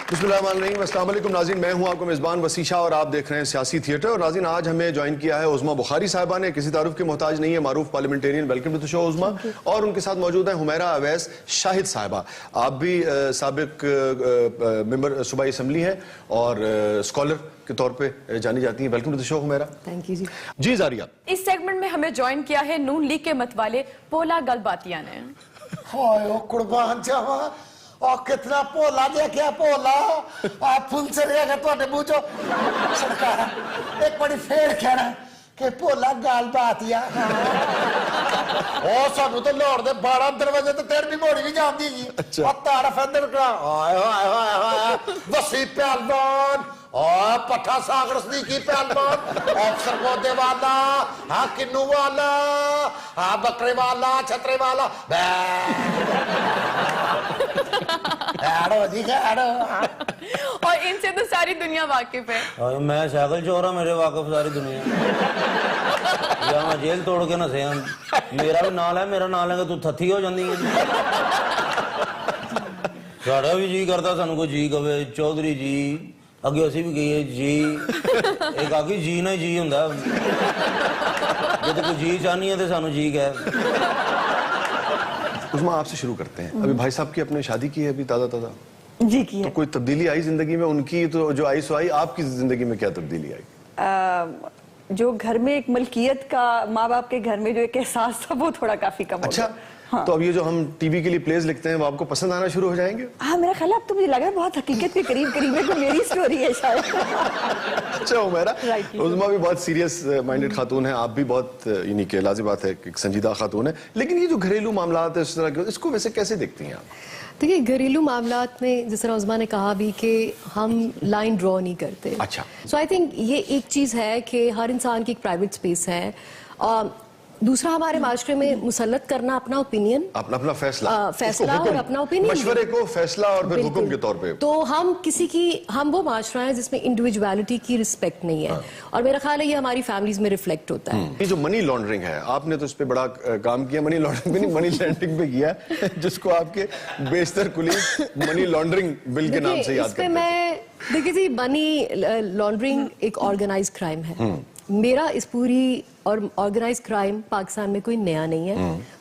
बिस्मिल्लाहिर्रहमानिर्रहीम, अस्सलाम वालेकुम नाज़रीन, मैं हूं आपका मेज़बान वसी शाह और आप देख रहे हैं सियासी थिएटर। और नाज़रीन, आज हमें ज्वाइन किया है उज़मा बुखारी साहिबा ने, किसी तारुफ के मोहताज नहीं है, मारूफ parliamentarian. Welcome to the show Uzma. और उनके साथ मौजूद है हुमैरा अवैस शाहिद साहिबा। आप भी साबिक मेंबर सूबाई असम्बली हैं और स्कॉलर के तौर पे जानी जाती हैं। Welcome to the show Humaira. Thank you जी। जी जारिया, इस सेगमेंट में हमें ज्वाइन किया है नून लीग के मतवाले पोला गलबातिया ने। हाय ओ कुर्बान जावा, और कितना भोला देखिया भोला आप फुल से रहेगा ਤੁਹਾਡੇ ਮੂੰਹ ਚੋਂ सरकार एक बड़ी फेर कहना कि भोला गाल बातिया ਉਹ ਸਾਨੂੰ ਤੇ ਲਾਹੌਰ ਦੇ 12 ਦਰਵਾਜ਼ੇ ਤੇ 13ਵੀਂ ਮੋੜੀ ਵੀ ਜਾਂਦੀ ਜੀ। ਉਹ ਤਾਰਫ ਅੰਦਰ ਕਰਾ ਹਾਏ ਹਾਏ ਹਾਏ ਹਾਏ ਵਸੀ ਪਹਿਲਵਾਨ और पट्ठा सागर सदीकी पहलवान अफसर गोदे वाला हाँ किन्नू वाला हाँ बकरे वाला छतरे वाला जी और इनसे तो सारी दुनिया वाकिफ है। मैं साइकिल चोर हूं, मेरे वाकिफ सारी दुनिया या मैं जेल तोड़ के नसे मेरा भी नाल है, मेरा नाल है तू थथी हो जाती है। साड़ा भी जी करता सानू कोई जी कवे चौधरी जी, अगे असी भी कही जी, एक आखी जी ना जी हुंदा जो कोई जी चाहनी है तो सानू जी कह। उज़मा आपसे शुरू करते हैं। अभी भाई साहब की अपने शादी की है अभी ताज़ा जी की तो कोई तब्दीली आई जिंदगी में उनकी? तो जो आई सो आई, आपकी जिंदगी में क्या तब्दीली आई? जो घर में एक मलकियत का, माँ बाप के घर में जो एक एहसास था वो थोड़ा काफी कम हो अच्छा गया। हाँ। तो अब ये जो हम टीवी के लिए प्लेज लिखते हैं वो आपको पसंद आना शुरू हो जाएंगे? हाँ, मेरा ख्याल है अब तो मुझे लग रहा है बहुत हकीकत के करीब करीब है, कोई मेरी स्टोरी है शायद। अच्छा हुमैरा, उज़मा भी बहुत सीरियस माइंडेड खातून है, आप भी बहुत यानी कि लाज़िम बात है कि संजीदा खातून है, लेकिन ये जो घरेलू मामलात है इस तरह के, इसको वैसे कैसे देखती हैं आप? देखिए, घरेलू मामलात में जिस तरह उज़मा ने कहा भी कि हम लाइन ड्रॉ नहीं करते। अच्छा, सो आई थिंक ये एक चीज़ है कि हर इंसान की एक प्राइवेट स्पेस है। दूसरा, हमारे माशरे में मुसल्लत करना अपना ओपिनियन, अपना फैसला और अपना ओपिनियन, मशवरे को फैसला और फिर हुक्म के तौर पे। तो हम वो माशरा है जिसमें इंडिविजुअलिटी की रिस्पेक्ट नहीं है। और मेरा ख्याल है ये हमारी फैमिलीज में रिफ्लेक्ट होता है। ये जो मनी लॉन्ड्रिंग है, आपने तो इस पे बड़ा काम किया, मनी लॉन्ड्रिंग भी नहीं, मनी लैंडिंग पे किया जिसको आपके बेशतर कुलीग मनी लॉन्ड्रिंग बिल के नाम से याद करते हैं। देखिए जी, मनी लॉन्ड्रिंग एक ऑर्गेनाइज्ड क्राइम है। मेरा इस पूरी और ऑर्गेनाइज्ड क्राइम पाकिस्तान में कोई नया नहीं है।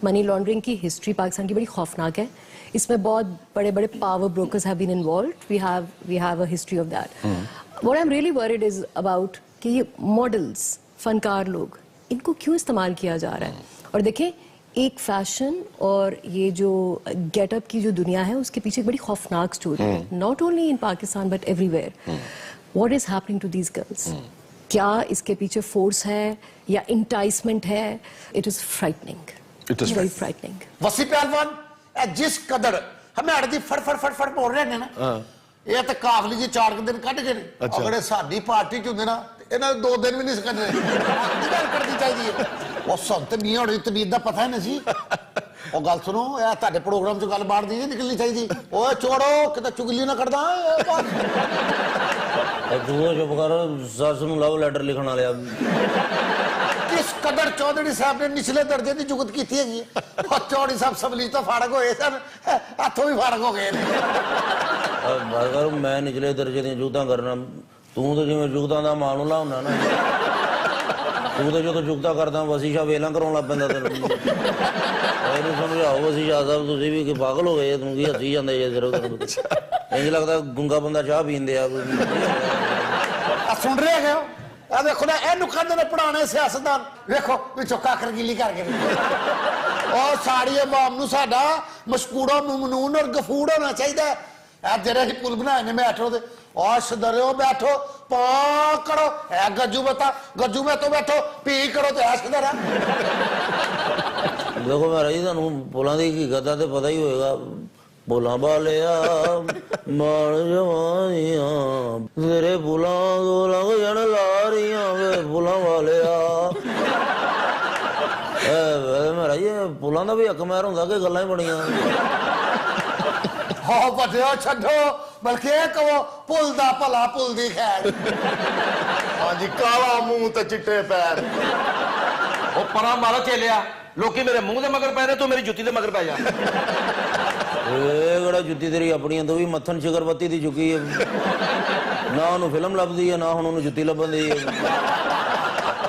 मनी लॉन्ड्रिंग की हिस्ट्री पाकिस्तान की बड़ी खौफनाक है। इसमें बहुत बड़े बड़े power brokers have been involved. We have a history of that. What I am really worried is about कि ये मॉडल्स, फनकार लोग, इनको क्यों इस्तेमाल किया जा रहा है। और देखें, एक फैशन और ये जो गेटअप की जो दुनिया है उसके पीछे एक बड़ी खौफनाक स्टोरी है, not only in Pakistan but everywhere. What is happening to these girls? क्या इसके पीछे फोर्स है या इंटाइसमेंट है? It is frightening, it is very frightening. Wasi Pahalwan जिस कदर हमें अड़दी फड़ फड़ फड़ फड़ बोल रहे हैं ना, ये तो कागली जी 4 दिन कट गए। अगर साडी पार्टी च हुंदे ना इन्हां 2 दिन भी नहीं सकने गल करनी चाहिए। और संत मियां होनी तमीज दा पता है नहीं सी। और गल सुनो, ये ਤੁਹਾਡੇ प्रोग्राम च गल बाहर नहीं निकलनी चाहिए। ओए छोड़ो किते चुगली ना करदा तू चुप कर, सस नूं लव लेटर लिखण वाले किस कदर चौधरी साहब ने निचले दर्जे की जुगत की है। और चौधरी साहब सबली तो फाड़क होए सन, हाथों भी फाड़क हो गए। मैं निचले दर्जे दी जुगतां करना, तू तो जिवें जुगतां दा मानू लाउना ना, तू तो जो जुगतां करदा वसी शाह वेला कराउण लग पैंदा। तेनू समझाओ वसी शाह साहब, तुसीं भी पागल हो गए, तुम की हसी जांदे जे सिर्फ इंज लगदा गुंगा बंदा चाह पींदे आ। सुन रहे हो आ देखो ना, इहनू कहंदे ने पढ़ाने सियासतदान। देखो विचों काकर गिली करके और साड़ी अवाम नू साडा मशकूरा ममनून और गफूर होना चाहिए। आ जेड़े ही पुल बनाए ने मेट्रो दे, और सदरियो बैठो पा करो, ए गज्जू बता गज्जू में तो बैठो पी करो तो ऐश करा। देखो महाराज जी, तुहानू पुलां दी हकीकत ते पता ही होएगा। पुलां वालिया माल जवानियां तेरे पुलां दो लंघ जन लारियां वे पुलां वालिया। महाराज जी, पुलां दा भी हक महर हुंदा कि गल्लां ही बड़ियां। हाँ बधिया छो, बल्कि कहो पुल दा भला पुल दी खैर। हाँ जी, काला मुंह ते चिट्टे पैर। ओ परा मारो चेलिया, लोकी मेरे मुंह दे मगर पै रहे, तू मेरी जुत्ती दे मगर पै जा। ਇਹ ਕਿਹੜਾ ਜੁੱਤੀ ਤੇਰੀ ਆਪਣੀਆਂ ਤੋਂ ਵੀ ਮੱਥਨ ਸ਼ਿਕਰਬੱਤੀ ਦੀ ਚੁੱਕੀ ਹੈ ਨਾ ਉਹਨੂੰ ਫਿਲਮ ਲੱਭਦੀ ਹੈ ਨਾ ਹੁਣ ਉਹਨੂੰ ਜੁੱਤੀ ਲੱਭਣ ਦੀ ਹੈ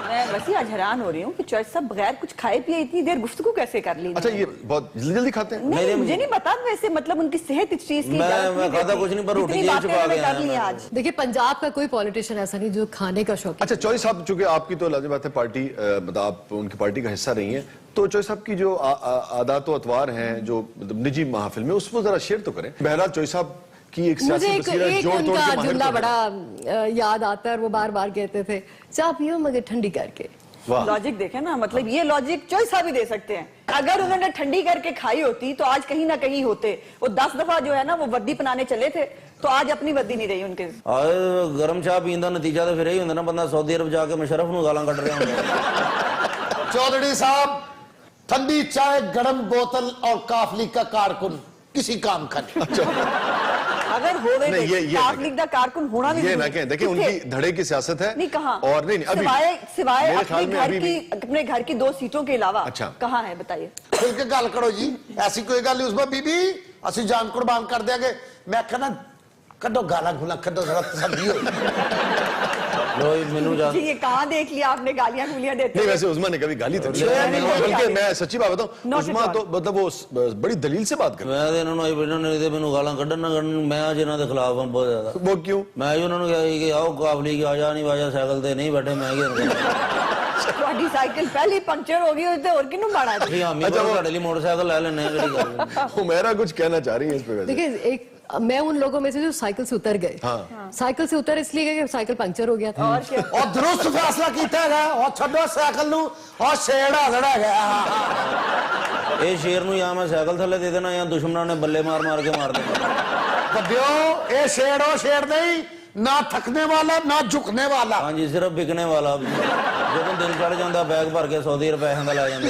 मैं वैसे आज हैरान हो रही हूँ कि चॉइस साहब बगैर कुछ खाए पिए इतनी देर गुफ्तगू कैसे कर ली अच्छा, ये बहुत जल्दी जल्दी खाते हैं। नहीं, मुझे नहीं पता वैसे, मतलब उनकी सेहत इस चीज की मैं खाता कुछ नहीं, पर रोटी जेब छुपा के कर ली आज। देखिए पंजाब का कोई पॉलिटिशियन ऐसा नहीं जो खाने का शौक अच्छा चॉइस साहब, चूंकि आपकी तो लाजिम बात है पार्टी, मतलब आप उनकी पार्टी का हिस्सा रही हैं, तो चॉइस साहब की जो आदात व अतवार हैं जो मतलब निजी महफिल में, उसको जरा शेयर तो करें। बहरहाल चॉइस साहब की एक मुझे सियासी एक बसीरत जोड़ तोड़ उनका के माहिर जुमला तो है। बड़ा याद आता है और वो बार बार कहते थे चाय पियो मगर ठंडी करके। वाह। लॉजिक देखे ना, मतलब ये लॉजिक चॉइस साहब ही दे सकते हैं। अगर उन्होंने ठंडी करके खाई होती तो आज कहीं ना कहीं होते। वो 10 दफा जो है ना वो वर्दी पहनाने चले थे, तो आज अपनी वर्दी नहीं रही उनके। गरम चाह पीन का नतीजा तो फिर यही होंगे ना, बंदा सऊदी अरब जाके मुशर्रफ नूं गालां कढ रहा होंदा। चौधरी साहब, ठंडी चाय, गर्म बोतल और काफली का कारकुन किसी काम का नहीं। अगर होवे नहीं, ये काफ लीग दा कारकुन होना भी ये जरूरी ना है। कहें, देखिए किथे? उनकी धड़े की सियासत है। नहीं कहा और नहीं अभी सिवाय मेरे अपने ख्याल में घर अभी की, अपने घर की 2 सीटों के अलावा अच्छा। कहाँ है बताइए। खुल के गल करो जी, ऐसी कोई गल नहीं। उसमें बीबी असि जान कुर्बान कर देंगे। मैं कहना कड्डो गाला गुला कड्डो, जरा तसल्ली हो। लो मैनू जा जी ये कहाँ देख लिया आपने गालियां गुलियां देते नहीं, हुए? वैसे उस्मा ने कभी गाली तो नहीं, नहीं, बल्कि नहीं, मैं सच्ची बात बताऊं, Not उस्मा at all. तो मतलब वो बड़ी दलील से बात कर मैं तो इन्होंने आई बैठा नहीं तो मैनू गालां कढन ना कढन, मैं आज इन्हां दे खिलाफ हां बहुत ज्यादा। वो क्यों? मैं जी उन्होंने कहा कि आओ काबली की आजा नहीं वाजा साइकिल ते नहीं बैठे, मैं ਤੁਹਾਡੀ ਸਾਈਕਲ ਪਹਿਲੀ पंक्चर हो गई होती तो और किन्नू बाड़ा है? जी हम ਤੁਹਾਡੇ ਲਈ मोटरसाइकिल ले लेने हैं गल हुमैरा कुछ कहना चाह रही है इस पे वैसे। देखिए एक मैं उन लोगों में से जो साइकिल से उतर गए। हाँ। साइकिल से उतर इसलिए गए कि साइकिल पंक्चर हो गया था। और क्या? और दुरुस्त फैसला किया है और छड्डो साइकिल नु और शेर हाजड़ा गया। ਇਹ ਸ਼ੇਰ ਨੂੰ ਜਾਂ ਮੈਂ ਸਾਈਕਲ ਥੱਲੇ ਦੇ ਦੇਣਾ ਜਾਂ ਦੁਸ਼ਮਣਾਂ ਨੇ ਬੱਲੇ ਮਾਰ ਮਾਰ ਕੇ ਮਾਰ ਦੇਣਾ। बड्डियो ये शेर हो शेर नहीं, ना थकने वाला ना झुकने वाला। हाँ जी, सिर्फ बिकने वाला। ਜਦੋਂ ਦਿਲ ਚੜ ਜਾਂਦਾ ਬੈਗ ਭਰ ਕੇ 100 ਰੁਪਏ ਦਾ ਲੈ ਜਾਂਦੇ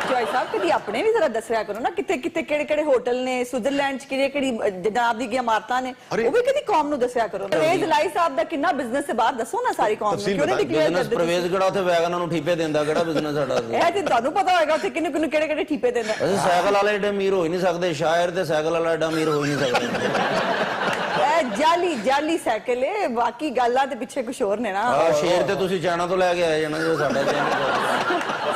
ਜੋਈ ਸਾਹਿਬ ਕਦੀ ਆਪਣੇ ਵੀ ਜ਼ਰਾ ਦੱਸਿਆ ਕਰੋ ਨਾ, ਕਿੱਥੇ ਕਿੱਥੇ ਕਿਹੜੇ ਕਿਹੜੇ ਹੋਟਲ ਨੇ, ਸਵਿਟਜ਼ਰਲੈਂਡ ਚ ਕਿਹੜੀ ਕਿਹੜੀ ਜਨਾਬ ਦੀ ਕੀ ਇਮਾਰਤਾਂ ਨੇ, ਉਹ ਵੀ ਕਦੀ ਕੌਮ ਨੂੰ ਦੱਸਿਆ ਕਰੋ। ਪਰਵੇਜ਼ ਲਾਈ ਸਾਹਿਬ ਦਾ ਕਿੰਨਾ ਬਿਜ਼ਨਸ ਹੈ ਬਾਹਰ, ਦੱਸੋ ਨਾ ਸਾਰੀ ਕੌਮ ਨੂੰ, ਕਿਉਂ ਨਹੀਂ ਡਿਕਲੇਅਰ ਬਿਜ਼ਨਸ ਕਰਦੇ? ਪ੍ਰਵੇਸ਼ ਕਿਹੜਾ ਉੱਥੇ ਵੈਗਨਾਂ ਨੂੰ ਠੀਪੇ ਦਿੰਦਾ, ਕਿਹੜਾ ਬਿਜ਼ਨਸ ਸਾਡਾ ਇਹ ਤੇ ਤੁਹਾਨੂੰ ਪਤਾ ਹੋਏਗਾ ਉੱਥੇ ਕਿੰਨੂੰ ਕਿੰਨੂੰ ਕਿਹੜੇ ਕਿਹੜੇ ਠੀਪੇ ਦਿੰਦਾ। ਅਸੀਂ ਸਾਈਕਲ ਵਾਲੇ ਏਡੇ ਅਮੀਰ ਹੋ ਹੀ ਨਹੀਂ ਸਕਦੇ, ਸ਼ਾਇਰ ਤੇ ਸਾਈਕਲ ਵਾਲਾ ਏਡਾ ਅਮੀਰ ਹੋ ਹੀ ਨਹੀਂ ਸਕਦੇ। ਜਾਲੀ ਜਾਲੀ ਸਾਈਕਲ ਹੈ, ਬਾਕੀ ਗੱਲਾਂ ਤੇ ਪਿੱਛੇ ਕੁਝ ਹੋਰ ਨੇ ਨਾ। ਆ ਸ਼ੇਰ ਤੇ ਤੁਸੀਂ ਚਾਈਨਾ ਤੋਂ ਲੈ ਕੇ ਆਏ ਜਣਾ, ਜੋ ਸਾਡਾ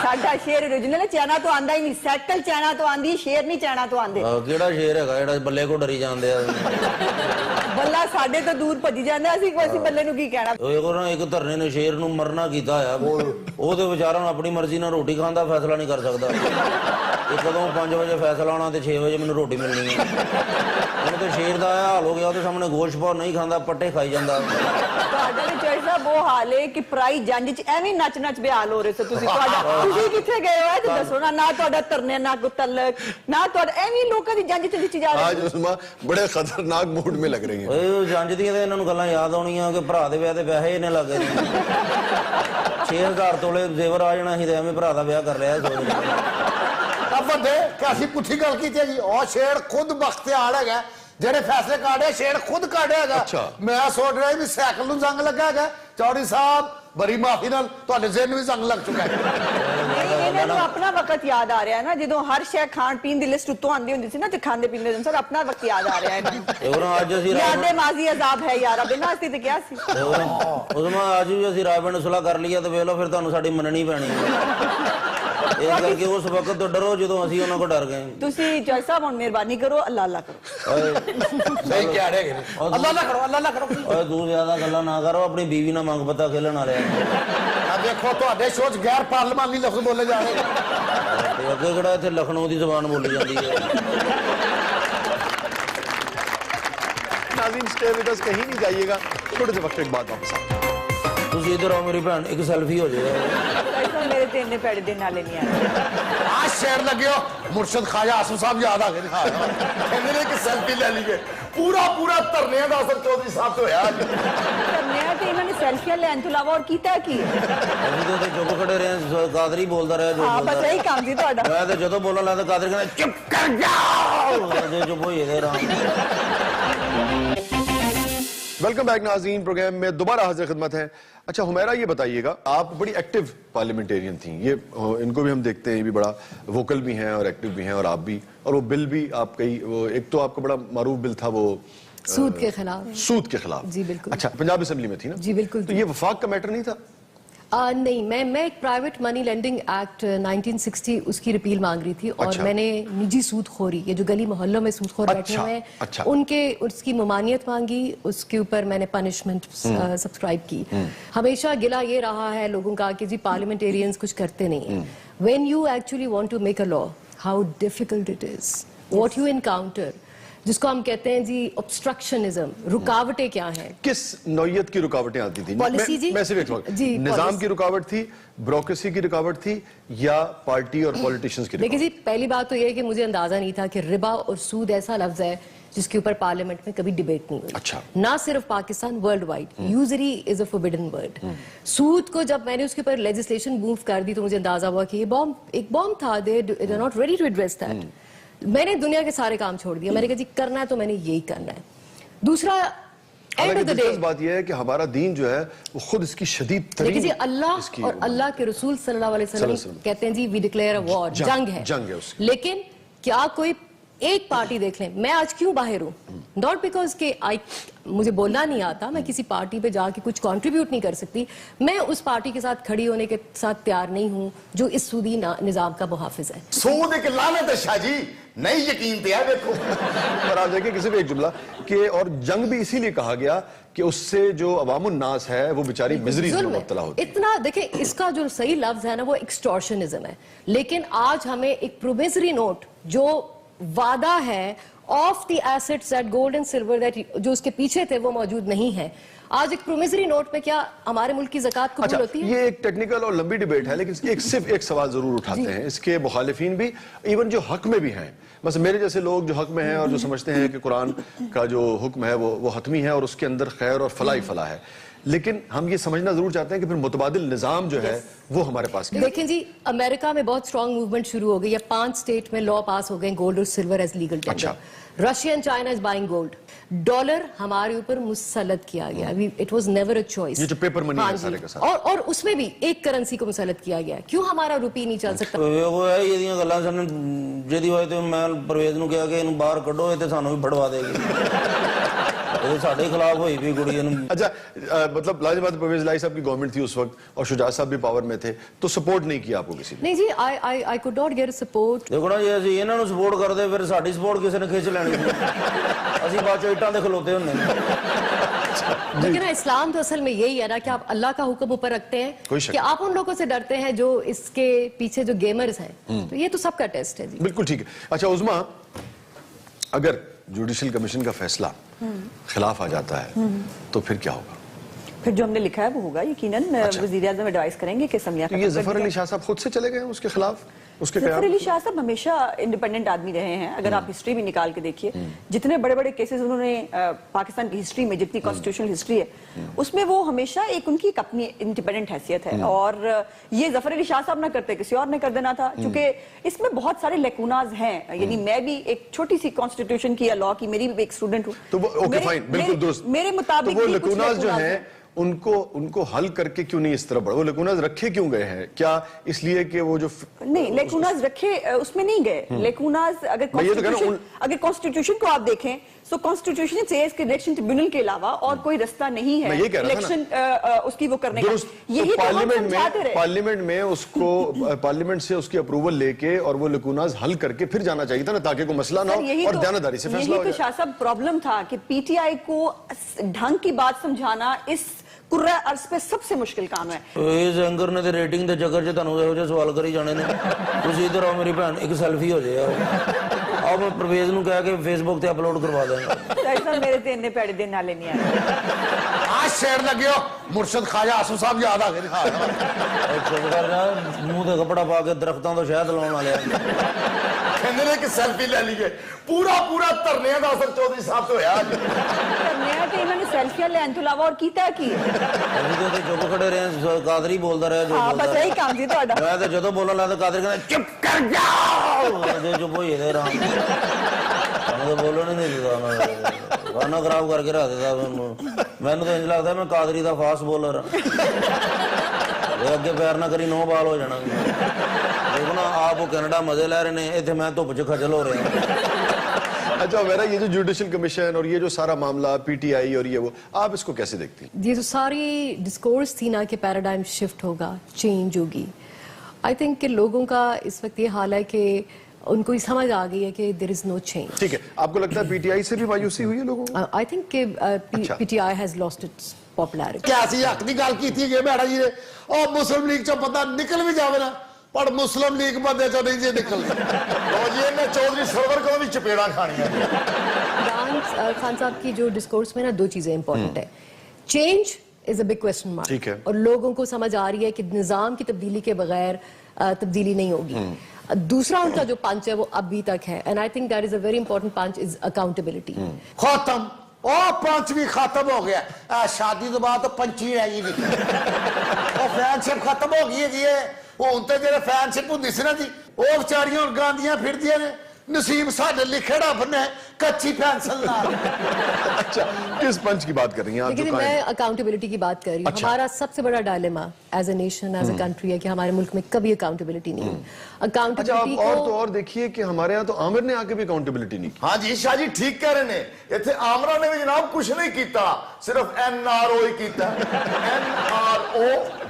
ਸਾਡਾ ਸ਼ੇਰ origignal ਚਾਈਨਾ ਤੋਂ ਆਂਦਾ ਹੀ ਨਹੀਂ, ਸਾਈਕਲ ਚਾਈਨਾ ਤੋਂ ਆਂਦੀ, ਸ਼ੇਰ ਨਹੀਂ ਚਾਈਨਾ ਤੋਂ ਆਂਦੇ। ਕਿਹੜਾ ਸ਼ੇਰ ਹੈਗਾ ਜਿਹੜਾ ਬੱਲੇ ਕੋ ਡਰੀ ਜਾਂਦੇ ਆ? ਬੱਲਾ ਸਾਡੇ ਤੋਂ ਦੂਰ ਭੱਜੀ ਜਾਂਦਾ, ਅਸੀਂ ਕੋਈ ਬੱਲੇ ਨੂੰ ਕੀ ਕਹਿਣਾ। ਉਹ ਨਾ ਇੱਕ ਧਰਨੇ ਨੇ ਸ਼ੇਰ ਨੂੰ ਮਰਨਾ ਕੀਤਾ ਆ, ਉਹਦੇ ਵਿਚਾਰਾਂ ਨੂੰ ਆਪਣੀ ਮਰਜ਼ੀ ਨਾਲ ਰੋਟੀ ਖਾਣ ਦਾ ਫੈਸਲਾ ਨਹੀਂ ਕਰ ਸਕਦਾ। ਇਹ ਕਦੋਂ 5 ਵਜੇ ਫੈਸਲਾ ਆਉਣਾ ਤੇ 6 ਵਜੇ ਮੈਨੂੰ ਰੋਟੀ ਮਿਲਣੀ ਹੈ। ਹੁਣ ਤੇ ਸ਼ੇਰ ਦਾ ਹਾਲ ਹੋ ਗਿਆ, ਉਹਦੇ ਸਾਹਮਣੇ ਗੋਸ਼ਤ ਪਾਉ ਨਹੀਂ ਖਾਂਦਾ, ਪੱਟੇ ਖਾਈ ਜਾਂਦਾ। ਤੁਹਾਡਾ ਵੀ ਚੋਇਸ ਸਾਹਿਬ ਉਹ ਹਾਲ ਹੈ ਕਿ ਪ੍ਰਾਈ ਜੰਜ ਚ ਐਵੇਂ ਨੱਚ ਨੱਚ ਬਿਹਾਲ ਹੋ ਰਹੇ ਸੀ ਤੁਸੀਂ। ਤੁਸੀਂ ਕਿੱਥੇ ਗਏ ਹੋ ਇਹ ਦੱਸੋ ਨਾ, ਨਾ ਤੁਹਾਡਾ ਧਰਨੇ ਨਾ ਕੋਈ ਤਲਕ, ਨਾ ਤੁਹਾਡਾ ਐਵੇਂ ਲੋਕਾਂ ਦੀ ਜੰਜ ਚ ਨੱਚੀ ਜਾ ਰਹੇ। आज उस्मा बड़े खतरनाक मूड में लग रही हैं। ਓਏ ਜੰਜ ਦੀਆਂ ਤੇ ਇਹਨਾਂ ਨੂੰ ਗੱਲਾਂ ਯਾਦ ਆਉਣੀਆਂ ਕਿ ਭਰਾ ਦੇ ਵਿਆਹ ਤੇ ਪੈਸੇ ਇਹਨੇ ਲੱਗੇ 6000 ਤੋਲੇ ਜ਼ੇਵਰ ਆ ਜਾਣਾ ਸੀ ਤੇ ਐਵੇਂ ਭਰਾ ਦਾ ਵਿਆਹ ਕਰ ਲਿਆ ਸੋਚ। अब बंदे कैसी पुठी गल की थी जी, और शेर खुद बख्तियार है, जेड़े फैसले काटे शेर खुद काटेगा। अच्छा। मैं सोच रहा भी साइकिल ਨੂੰ जंग लगा है। चौधरी साहब बड़ी माफी नाल ਤੁਹਾਡੇ ਜ਼ਿਹਨ ਵੀ जंग लग चुका है। ਇਹਨਾਂ ਨੂੰ ਆਪਣਾ ਵਕਤ ਯਾਦ ਆ ਰਿਹਾ ਹੈ ਨਾ, ਜਦੋਂ ਹਰ ਸ਼ੈ ਖਾਣ ਪੀਣ ਦੀ ਲਿਸਟ ਉੱਤੋਂ ਆਉਂਦੀ ਹੁੰਦੀ ਸੀ ਨਾ, ਤੇ ਖਾਂਦੇ ਪੀਂਦੇ ਸਨ। ਆਪਣਾ ਵਕਤ ਯਾਦ ਆ ਰਿਹਾ ਹੈ ਇਹਨਾਂ ਨੂੰ। ਉਹਨਾਂ ਅੱਜ ਅਸੀਂ ਯਾਦੇ ਮਾਜ਼ੀ ਅਜ਼ਾਬ ਹੈ ਯਾਰਾ, ਬਿਨਾਂ ਅਸੀਂ ਤੇ ਕਿਹਾ ਸੀ। ਉਸਮਾ ਅੱਜ ਵੀ ਅਸੀਂ ਰਾਜਬੰਦ ਸੁਲਾ ਕਰ ਲਿਆ ਤੇ ਵੇਖ ਲਓ ਫਿਰ ਤੁਹਾਨੂੰ ਸਾਡੀ ਮੰਨਣੀ ਪੈਣੀ ਇਸ ਕਰਕੇ ਉਸ ਵਕਤ ਤੋਂ ਡਰੋ ਜਦੋਂ ਅਸੀਂ ਉਹਨਾਂ ਕੋਲ ਡਰ ਗਏ। ਤੁਸੀਂ ਜੋਈ ਸਾਹਿਬ ਹੁਣ ਮਿਹਰਬਾਨੀ ਕਰੋ, ਅੱਲਾ ਅੱਲਾ ਕਰੋ। ਸਹੀ ਕਹਿ ਰਹੇ ਨੇ, ਅੱਲਾ ਨਾ ਕਰੋ, ਅੱਲਾ ਨਾ ਕਰੋ। ਓਏ ਤੂੰ ਜ਼ਿਆਦਾ ਗੱਲਾਂ ਨਾ ਕਰੋ, ਆਪਣੀ ਬੀਵੀ ਨਾਲ ਮੰਗ ਪਤਾ ਖੇਲਣ ਵਾਲੇ ਆ ਦੇਖੋ ਤੁਹਾਡੇ ਸੋਚ ਗੈਰ ਪਾਰਲੀਮਾਨੀ ਲਫ਼ਜ਼ ਬੋਲੇ ਜਾ ਰਹੇ ਤੇ ਅੱਗੇ ਕਿਹੜਾ ਇੱਥੇ ਲਖਨਊ ਦੀ ਜ਼ਬਾਨ ਬੋਲੀ ਜਾਂਦੀ ਹੈ। नाज़रीन स्टे विद अस, कहीं नहीं जाइएगा, थोड़े से वक्त के बाद वापस आएंगे। ਤੁਸੀਂ ਇੱਧਰ ਆਓ ਮੇਰੀ ਭੈਣ, ਇੱਕ ਸੈਲਫੀ ਹੋ ਜਾਏਗਾ। ਮੇਰੇ ਤੇ ਇੰਨੇ ਪੈੜੇ ਦੇ ਨਾਲੇ ਨਹੀਂ ਆਏ। आज शेर लगे हो मुर्शद ख्वाजा आसिफ साहब याद आ गए। कहने ने कि सेल्फी ले लीजिए, पूरा पूरा धरने का असर चौधरी साहब तो होया। ਕਰਨਿਆ ਤੇ ਇਹਨਾਂ ਨੇ ਸੈਲਫੀਆਂ ਲੈਣ ਤੋਂ ਇਲਾਵਾ ਹੋਰ ਕੀਤਾ ਕੀ ਹੈ? ਅਸੀਂ ਤਾਂ ਚੁੱਪ ਖੜੇ ਰਹੇ, ਕਾਦਰੀ ਬੋਲਦਾ ਰਿਹਾ ਜੋ ਹਾਂ ਬਸ ਇਹੀ ਕੰਮ ਸੀ ਤੁਹਾਡਾ। ਮੈਂ ਤਾਂ ਜਦੋਂ ਬੋਲਣ ਲੱਗਦਾ ਕਾਦਰ ਕਹਿੰਦਾ ਚੁੱਪ ਕਰ ਜਾ, ਜੇ ਚੁੱਪ ਹੋਈ ਇਹਦੇ ਰਾਮ। वेलकम बैक नाज़रीन, प्रोग्राम में दोबारा हाजिर खिदमत है। अच्छा हुमैरा, ये बताइएगा, आप बड़ी एक्टिव पार्लियामेंटेरियन थी, ये इनको भी हम देखते हैं, ये भी बड़ा वोकल भी हैं और एक्टिव भी हैं, और आप भी, और वो बिल भी आप कई, एक तो आपका बड़ा मारूफ बिल था वो सूद के खिलाफ। सूद के खिलाफ। जी बिल्कुल। अच्छा, पंजाब असेंबली में थी ना? जी बिल्कुल। तो ये वफाक का मैटर नहीं था? नहीं, मैं एक प्राइवेट मनी लेंडिंग एक्ट 1960 उसकी रिपील मांग रही थी, और अच्छा। मैंने निजी सूदखोरी, ये जो गली मोहल्लों में सूदखोर बैठे हुए हैं, अच्छा। उनके उसकी ममानियत मांगी, उसके ऊपर मैंने पनिशमेंट सब्सक्राइब की। हमेशा गिला ये रहा है लोगों का कि जी पार्लियामेंटेरियंस कुछ करते नहीं हैं। When you actually want to make a law, how difficult it is, what you encounter, जिसको हम कहते हैं जी ऑब्स्ट्रक्शनिज्म, रुकावटें क्या हैं। किस नौयत की रुकावटें आती थी? पॉलिसी जी? मैं सिर्फ एक सवाल, जी, निजाम पॉलिसी। की रुकावट थी, ब्यूरोक्रेसी की रुकावट थी, या पार्टी और पॉलिटिशियंस की देखिए रुकावट? जी, पहली बात तो ये है कि मुझे अंदाजा नहीं था कि रिबा और सूद ऐसा लफ्ज है जिसके ऊपर पार्लियामेंट में कभी डिबेट नहीं हुई। अच्छा। ना सिर्फ Pakistan, world wide usury is a forbidden word. सूद को जब मैंने उसके ऊपर लेजिस्लेशन मूव कर दी तो मुझे अंदाजा हुआ कि ये एक बॉम्ब था, they are not ready to address that. मैंने दुनिया के सारे काम छोड़ दिया, मैंने कहा जी करना है तो मैंने यही करना है। दूसरा, एंड ऑफ द डे, दिलचस्प बात यह है कि हमारा दीन जो है वो खुद इसकी शदीद तरीन देखिए जी, अल्लाह और अल्लाह के रसूल सल्लल्लाहु अलैहि वसल्लम कहते हैं जी वी डिक्लेयर अ वॉर, जंग है, जंग है उसकी। लेकिन क्या कोई एक पार्टी देख लें, मैं आज क्यों बाहर हूं, नॉट बिकॉज के मुझे बोलना नहीं आता, मैं किसी पार्टी पे जाके कुछ कंट्रीब्यूट नहीं कर सकती, मैं उस पार्टी के साथ खड़ी होने के साथ तैयार नहीं हूं जो इस सूदी निजाम का मुहाफिज है। सूद एक लानत है शाह जी, नहीं यकीन थे देखो। पर आप देखिए किसी भी एक जुमला कि, और जंग भी इसीलिए कहा गया कि उससे जो अवामुन नास है वो बेचारी मिजरी में जुल्म है। मुब्तला होती है। इतना देखिए, इसका जो सही लफ्ज है ना वो एक्सटॉर्शनिज्म है, लेकिन आज हमें एक प्रोमिसरी नोट जो वादा है of the assets that gold and silver that जो उसके पीछे थे वो मौजूद नहीं है। आज एक प्रोमिसरी नोट में क्या हमारे मुल्क की ज़कात कबूल अच्छा, होती है? ये एक टेक्निकल और लंबी डिबेट है, लेकिन सिर्फ एक सवाल जरूर उठाते हैं, इसके मुखालिफिन भी, इवन जो हक में भी हैं, बस मेरे जैसे लोग जो हक में हैं और जो समझते हैं कि कुरान का जो हुक्म है वो हतमी है और उसके अंदर खैर और फला ही फला है, लेकिन हम ये समझना जरूर चाहते हैं कि फिर मुतबादिल निजाम जो है वो हमारे पास क्या है? देखें जी, अमेरिका में बहुत स्ट्रांग मूवमेंट शुरू हो गई है, 5 स्टेट में लॉ पास हो गए गोल्ड और सिल्वर एज लीगल टेंडर। अच्छा। Russia and China is buying gold. Dollar हमारे ऊपर मुसल्लत किया गया, it was never a choice. ये जो पेपर मनी है सारे का सारा। और उसमें भी एक करेंसी को मुसल्लत किया गया। क्यों हमारा रुपी नहीं चल सकता? ਉਹ ਹੈ ਇਹਦੀਆਂ ਗੱਲਾਂ ਸਾਨੂੰ ਜਿਹਦੀ ਵਜ੍ਹਾ ਤੇ ਮੈਂ ਪ੍ਰਵੇਸ਼ ਨੂੰ ਕਿਹਾ ਕਿ ਇਹਨੂੰ ਬਾਹਰ ਕੱਢੋ, ਇਹ ਤੇ ਸਾਨੂੰ ਵੀ ਫੜਵਾ ਦੇਗੀ। ਇਹ ਸਾਡੇ ਖਿਲਾਫ ਹੋਈ ਵੀ ਕੁੜੀ ਇਹਨੂੰ। अच्छा, मतलब लाजवाब परवेज लाई साहब की गवर्नमेंट थी उस वक्त और शुजात साहब भी पावर में थे, तो सपोर्ट नहीं किया आपको किसी ने? नहीं जी, I could not get support. ਦੇਖੋ ਨਾ, ਜੇ ਅਸੀਂ ਇਹਨਾਂ ਨੂੰ ਸਪੋਰਟ ਕਰਦੇ ਫਿਰ ਸਾਡੀ ਸਪੋर्ट ਕਿਸੇ ਨੇ ਖਿੱਚ ਲੈਣੀ ਸੀ। ਅਸੀਂ ਬਾਅਦ ਚੋਂ ਇੱਟਾਂ ਦੇ ਖਲੋਤੇ ਹੁੰਦੇ ਨੇ। लेकिन इस्लाम तो असल में यही है ना कि आप अल्लाह का हुक्म ऊपर रखते कोई हैं शक कि आप उन लोगों से डरते हैं जो इसके पीछे जो गेमर्स हैं। तो ये तो सबका टेस्ट है जी। बिल्कुल ठीक है। अच्छा उज़मा, अगर जुडिशल कमीशन का फैसला खिलाफ आ जाता है तो फिर क्या होगा? फिर जो हमने लिखा है वो होगा यकीनन। वज़ीर आज़म एडवाइस करेंगे कि असम्बलियां तो ये जफर अली शाह साहब खुद से चले गए उसके खिलाफ? उसके जफर अली शाह साहब हमेशा इंडिपेंडेंट आदमी रहे हैं। अगर आप हिस्ट्री भी निकाल के देखिए, जितने बड़े बड़े केसेस उन्होंने पाकिस्तान की हिस्ट्री में, जितनी कॉन्स्टिट्यूशनल हिस्ट्री है उसमें वो हमेशा एक उनकी एक अपनी इंडिपेंडेंट हैसियत है। और ये जफर अली शाह साहब ना करते किसी और ने कर देना था, क्योंकि इसमें बहुत सारे लेकुनाज हैं। यानी मैं भी एक छोटी सी कॉन्स्टिट्यूशन की या लॉ की, मेरी भी एक स्टूडेंट हूँ, तो ओके फाइन, बिल्कुल दुरुस्त। मेरे मुताबिक तो वो भी कुछ लेकुनाज जो लेकुनाज हैं उनको हल करके क्यों नहीं इस तरह बढ़ा? वो लेकुनाज रखे क्यों गए हैं? क्या इसलिए कि वो जो नहीं, लेकुनाज रखे उसमें नहीं गए। लेकुनाज अगर कॉन्स्टिट्यूशन को आप देखें तो कॉन्स्टिट्यूशन से इसके इलेक्शन ट्रिब्यूनल के अलावा और कोई रास्ता नहीं है इलेक्शन उसकी वो करने का। यही पार्लियामेंट में उसको पार्लियामेंट से उसकी अप्रूवल लेके और वो लेकुनाज हल करके फिर जाना चाहिए था ना, ताकि कोई मसला ना हो और दयानतदारी से फैसला हो जाए। यही तो शाह साहब प्रॉब्लम था कि पीटीआई को ढंग की बात समझाना इस कुर्रा अर्ज पे सबसे मुश्किल काम है। ਇਸ ਐਂਕਰ ਨੇ ਤੇ ਰੇਟਿੰਗ ਦੇ ਚੱਕਰ 'ਚ ਤੁਹਾਨੂੰ ਇਹੋ ਜਿਹੇ ਸਵਾਲ ਕਰੀ ਜਾਣੇ ਨੇ। ਤੁਸੀਂ ਇਧਰ ਆਓ ਮੇਰੀ ਭੈਣ, ਇੱਕ ਸੈਲਫੀ ਹੋ ਜਾਏ ਆਓ ਮੈਂ ਪ੍ਰਵੇਜ਼ ਨੂੰ ਕਹਿ ਕੇ ਫੇਸਬੁੱਕ ਤੇ ਅਪਲੋਡ ਕਰਵਾ ਦਾਂਗਾ। ऐसा मेरे ते इन्ने पैड़े दिन नाले नहीं आए। आज शेर लगे हो मुर्शद ख्वाजा आसू साहब याद आ गए। ਚੁੱਪ ਕਰ ਜਾ, ਮੂੰਹ ਤੇ ਕੱਪੜਾ ਪਾ ਕੇ ਦਰਖਤਾਂ ਤੋਂ ਸ਼ਹਿਦ ਲਾਉਣ ਵਾਲਿਆ। कहते ने कि सेल्फी ले लीजिए। पूरा धरने का असर चौधरी साहब तो होया। करने कि इन्होंने सेल्फियां लेने तो इलावा और कीता की? ਅਸੀਂ ਤੇ ਚੁੱਪ ਖੜੇ ਰਹੇ, ਕਾਦਰੀ ਬੋਲਦਾ ਰਿਹਾ ਜੋ हाँ, ਬੋਲਦਾ। बस यही काम थी ਤੁਹਾਡਾ। ਮੈਂ ਤੇ ਜਦੋਂ ਬੋਲਣ ਲੱਗਦਾ ਕਾਦਰੀ ਕਹਿੰਦਾ ਚੁੱਪ ਕਰ ਜਾਓ, ਜੇ ਚੁੱਪ ਹੋਈ ਇਹਦੇ ਰਾਮ। तो बोलने नहीं देता ना, गाना खराब करके रख देता मैनू तो इंज लगता मैं कादरी का फास्ट बॉलर अगे पैर ना करी 9 बाल हो जाना। देखो ना आप वो कनाडा मजे ले रहे हैं, इतने मैं धुप च खजल हो रहा हूँ। अच्छा मेरा ये जो जुडिशल कमीशन और ये जो सारा मामला पीटीआई और ये वो, आप इसको कैसे देखती हैं? ये जो सारी डिस्कोर्स थी ना कि पैराडाइम शिफ्ट होगा, चेंज होगी, आई थिंक कि लोगों का इस वक्त ये हाल है कि उनको समझ आ गई है कि देयर इज नो चेंज। ठीक है, आपको लगता है पीटीआई से भी मायूसी हुई है लोगों को? आई थिंक कि PTI has lost its popularity. क्या सी हक की गल की थी कि मैडम जी ने और मुस्लिम लीग चो पता निकल भी जावे ना, पर मुस्लिम लीग बंदे चो नहीं जी निकल। और ये ने चौधरी सरवर को भी चपेड़ा खानी है। इमरान खान साहब की जो डिस्कोर्स में ना 2 चीजें इंपॉर्टेंट है। Change is a big question ठीक मार्क है। और लोगों को समझ आ रही है कि निजाम की तब्दीली के बगैर तब्दीली नहीं होगी। दूसरा उनका जो पंच है वो अभी तक है, and I think that is a very important punch is accountability. खत्म, ओ पंच भी खत्म हो गया। शादी तो बाद तो पंची रह गई नहीं। वो फैनशिप खत्म हो गई है। वो हुण ते जेड़े फैनशिप हुंदी सी ना जी, वो बेचारियां हुण गांदियां फिरदियां ने, नसीब साडे लिखे रब ने कच्ची पेंसिल नाल। अच्छा किस पंच की बात कर रही हैं आप? लेकिन जो मैं अकाउंटेबिलिटी की बात कर रही हूँ। अच्छा। हमारा सबसे बड़ा dilemma as a nation, as a country है कि हमारे मुल्क में कभी अकाउंटेबिलिटी नहीं है। अच्छा आप अकाउंटेबिलिटी और तो को और देखिए कि हमारे यहाँ तो आमिर ने आके भी अकाउंटेबिलिटी नहीं की। हाँ जी शाह जी ठीक कह रहे हैं। इतने आमरा ने भी जनाब कुछ नहीं किया, सिर्फ NRO ही किया। NRO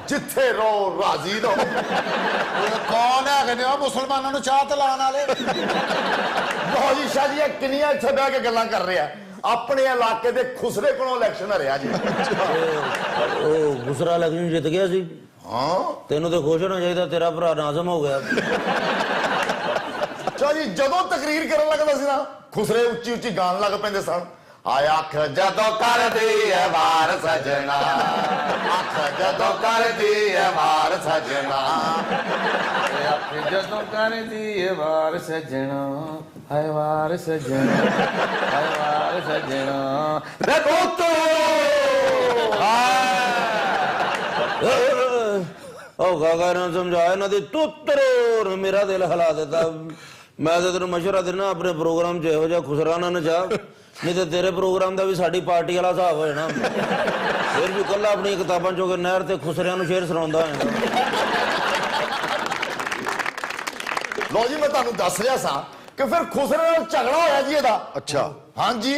जिथे रहो राजी रहो। कौन है कि मुसलमानों चाह तलान वाले? बहुत जी शाह जी किनिया इतने बह के गल्लां कर रहे हैं। अपने इलाके के खुसरे को इलेक्शन हरिया जी। दूसरा इलेक्शन जित गया सी। हाँ तेनों तो खुश होना चाहिए, तेरा भरा नाजम हो गया। शाह जी जदों तकरीर करन लगदा सी ना, खुसरे उच्ची उच्ची गान लग पैंदे सन। आया अख जदों कर दी है वार सजना, अख जदों कर दी है वार सजना, अख जदों कर दी है वार सजना, हाय वार सजना, हाय वार सजना। रे दोस्तो ओ गागा ने समझाया ना दी तुत्तर मेरा दिल हिला देता। मैं तो तेन मशवरा देना अपने प्रोग्राम च एहो जिहा खुसरा ना नचा, नहीं तो तेरे प्रोग्राम का भी साडी पार्टी वाला हिसाब हो जाना। फिर भी कल अपनी किताबां चो के नहर ते खुसरियां नूं शेर सुणाउंदा होंदा। लो जी मैं तुहानूं दस रहा सा कि फिर खुसरे नाल झगड़ा होया जी ਇਹਦਾ। अच्छा हाँ जी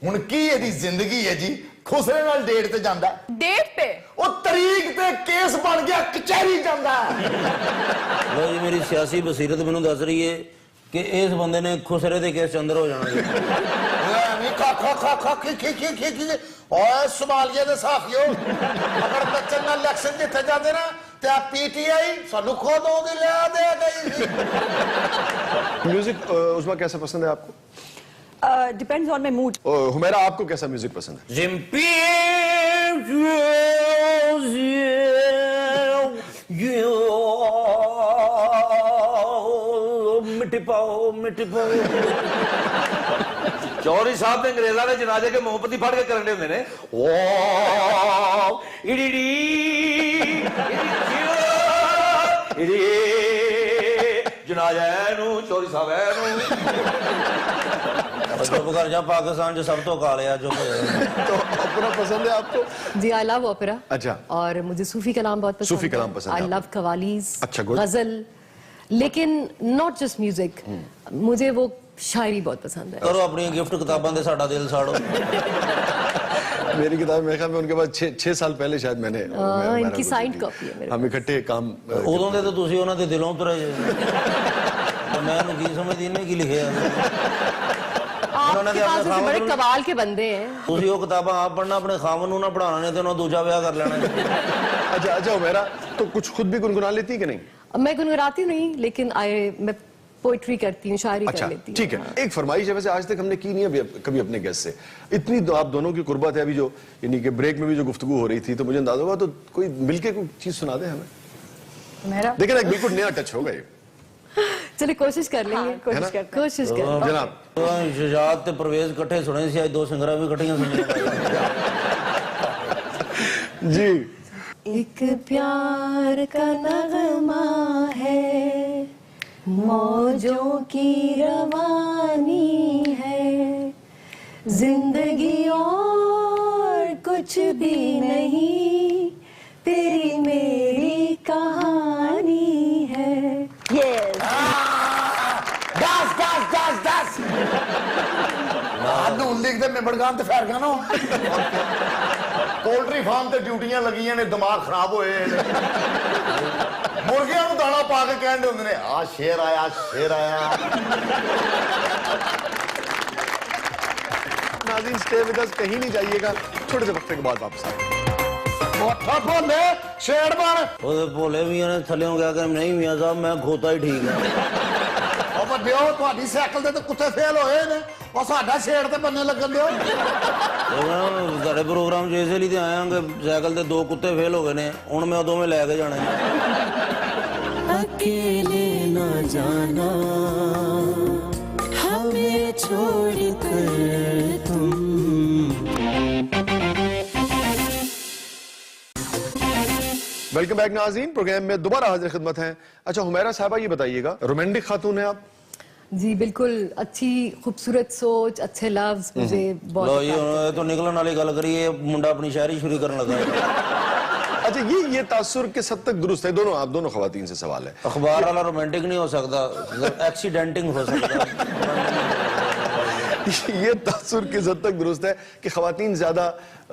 हुण की ਇਹਦੀ जिंदगी है जी, खुसरे नाल डेट ते जांदा, डेट पे ਉਹ तरीक ते केस बन गया कचहरी जांदा। लो जी मेरी सियासी बसीरत मैनूं दस रही है कि इस बंदे ने खुसरे दे केस च अंदर हो जाना जी। नहीं खा खा खा खा खी खी खी खी खी। ओए सोमालिया दे साफियो, अगर बच्चन नाल इलेक्शन जिथे जांदे ना ते आ पीटीआई सानू खुद ओदी ले दे गई। म्यूजिक उस्मा कैसा पसंद है आपको? Depends on my mood. Humaira आपको कैसा म्यूजिक पसंद है? मिट्टी पाओ मिट्टी पाओ। चौधरी साहब ने अंग्रेजा के जनाजे के मोहब्बती फाड़ के करने होंगे ने। ओ इडी जनाजा नू चौधरी साहब नू चुप कर जा, पाकिस्तान जो सब तो काले जो तो ओपेरा पसंद है आपको? जी आई लव ओपेरा। अच्छा। और मुझे सूफी कलाम बहुत पसंद सूफी कलाम पसंद है आई आपको? लव कवालीज, अच्छा, good। गजल, लेकिन नॉट जस्ट म्यूजिक, मुझे वो शायरी बहुत पसंद है। करो अपनी गिफ्ट किताबां दे साडा दिल साड़ो। मेरी किताब मेरे ख्याल में उनके बाद 6 साल पहले शायद मैंने इनकी signed copy है मेरे हम इकट्ठे काम उदों दे तो तुसी उन्हां दे दिलों उतरे जे। मैं उन्हें की समझदी ने की लिखे आपके पास ऐसे बड़े कमाल के बंदे हैं। तुसी वो किताबां आप पढ़ना, अपने खावन नूं ना पढ़ाना, नहीं तो उन्होंने दूजा ब्याह कर लेना। अच्छा अच्छा हुमैरा तो कुछ खुद भी गुनगुना लेती कि नहीं? मैं गुनगुनाती नहीं, लेकिन मैं पोइट्री करती हूँ, शायरी अच्छा कर लेती हूँ। ठीक है, एक फरमाइश है, वैसे आज तक हमने की नहीं है कभी अपने गेस्ट से। इतनी आप दोनों की कुर्बत है, अभी जो यानी कि ब्रेक में भी जो गुफ्तगू हो रही थी तो मुझे अंदाजा हुआ, तो कोई मिलके कोई चीज सुना दे हमें। मेरा देखिए ना, एक बिल्कुल नया टच होगा ये। चलिए कोशिश कर लेंगे। कोशिश कर जनाब शुजात ते परवेज इकट्ठे सुने सी, आज 2 सिंगरा भी इकट्ठियां सुनियां। जी। एक प्यार का नगमा है, मौजों की रवानी है, जिंदगी और कुछ भी नहीं, तेरी मेरी कहानी है। यस दस दस दस दस नून लीग दे मेंबरगान ते फैर गया ना पोल्ट्री फार्म ਤੇ ਡਿਊਟੀਆਂ ਲੱਗੀਆਂ ਨੇ ਦਿਮਾਗ ਖਰਾਬ ਹੋਏ ਨੇ ਮੁਰਗਿਆਂ ਨੂੰ ਦਾਣਾ ਪਾ ਕੇ ਕਹਿੰਦੇ ਹੁੰਦੇ ਨੇ ਆ ਸ਼ੇਰ ਆਇਆ ਸ਼ੇਰ ਆਇਆ नाज़रीन स्टे विद अस, कहीं नहीं जाइएगा, छोटे से वक्फे के बाद वापस आएंगे। ਉੱਠ ਭੋਲੇ ਛੇੜ ਬਣ ਉਹਦੇ ਭੋਲੇ ਮੀਆਂ ਨੇ ਥੱਲਿਓਂ ਕਿਹਾ ਕਿ ਨਹੀਂ ਮੀਆਂ ਸਾਹਿਬ ਮੈਂ ਖੋਤਾ ਹੀ ਠੀਕ ਹੈ। ਉਹ ਵੱਡਿਓ ਤੁਹਾਡੀ ਸਾਈਕਲ ਤੇ ਤਾਂ ਕੁੱਤੇ ਫੇਲ ਹੋਏ ਨੇ, ਉਹ ਸਾਡਾ ਛੇੜ ਤੇ ਬੰਨੇ ਲੱਗਣ ਦਿਓ। ਉਹ ਕਹਿੰਦਾ ਤੁਹਾਡੇ ਪ੍ਰੋਗਰਾਮ 'ਚ ਇਸੇ ਲਈ ਤੇ ਆਇਆ ਕਿ ਸਾਈਕਲ ਤੇ 2 ਕੁੱਤੇ ਫੇਲ ਹੋ ਗਏ ਨੇ, ਹੁਣ ਮੈਂ ਉਦੋਂ ਮੈਂ ਲੈ ਕੇ ਜਾਣਾ। अकेले न जाना हमें छोड़ कर तुम। वेलकम बैक नाज़रीन, प्रोग्राम में दोबारा हाजिर खिदमत हैं। अच्छा हुमैरा साहबा ये बताइएगा, रोमांटिक खातून है आप? जी बिल्कुल, अच्छी खूबसूरत सोच, अच्छे लफ्ज मुझे बहुत ਲੋ ਜੀ ਹੁਣ ਤੋਂ ਨਿਕਲਣ ਵਾਲੀ ਗੱਲ ਕਰੀਏ, ਮੁੰਡਾ ਆਪਣੀ ਸ਼ਾਇਰੀ ਸ਼ੁਰੂ ਕਰਨ ਲੱਗਾ। अच्छा ये तासुर किस हद तक दुरुस्त है? दोनों आप दोनों खवातीन से सवाल है। अखबार वाला रोमांटिक नहीं हो सकता, एक्सीडेंटिंग हो सकता। ये तासुर किस हद तक दुरुस्त है कि खवातीन ज्यादा